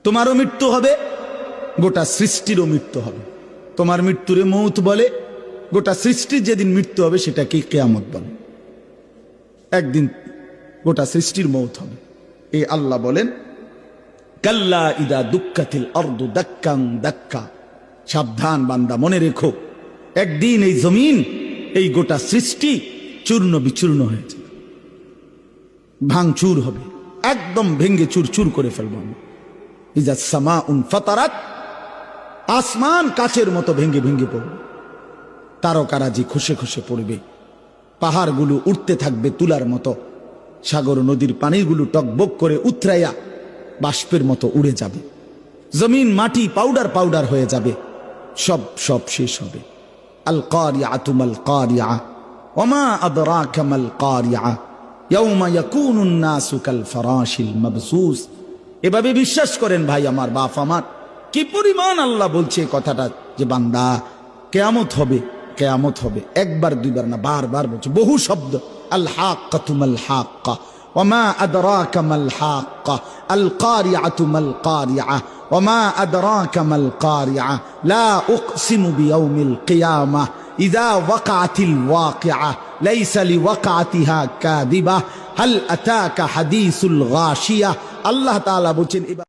তোমারও মৃত্যু হবে, গোটা সৃষ্টিরও মৃত্যু হবে। তোমার মৃত্যুরে মৌত বলে, গোটা সৃষ্টির যেদিন মৃত্যু হবে সেটাকে কিয়ামত বলে। একদিন গোটা সৃষ্টির মৌত হবে। এই আল্লাহ বলেন, কাল্লা ইদা দুক্কাতিল আরদু দাক্কাং দাক্কা, সাবধান বান্দা, মনে রেখো একদিন এই জমিন, এই গোটা সৃষ্টি চূর্ণ বিচূর্ণ হয়ে যাবে, ভাঙচুর হবে, একদম ভেঙ্গে চুরচুর করে ফেলবো আমি। ইজা সামাউন ফাতারাত, আসমান কাচের মতো ভেঙ্গে ভেঙ্গে পড়বে, তারকারাজি খসে খসে পড়বে, পাহাড়গুলো উঠতে থাকবে তুলার মতো, সাগর নদীর পানিগুলো টকবক করে উতরাইয়া বাষ্পের মতো উড়ে যাবে, জমিন মাটি পাউডার পাউডার হয়ে যাবে, সব সব শেষ হবে। আল কারিআতু মাল কারিআ ওমা আদরাকা মাল কারিআ ইয়াউমা ইয়াকুনুন নাসু কাল ফারাশিল মাবসুস। এভাবে বিশ্বাস করেন ভাই আমার, বাপ আমার, কি পরিমাণ আল্লাহ বলছে কথাটা, যে বান্দা কিয়ামত হবে, কিয়ামত হবে। একবার দুইবার না, বারবার বলছে, বহু শব্দ। আল হাক্কাতু মাল হাক্কা ওমা আদরাকা মাল হাক্কা আল কারিআতু মাল কারিআ ওমা আদরাকা মাল কারিআ লা উকসিমু বিয়াউমিল কিয়ামাহ ইযা ওয়াকাতিল ওয়াকিআ লাইসা লিওয়াকাতিহা কাযিবা হাল আতাকা হাদিসুল গাশিয়া। আল্লাহ তাআলা বলেন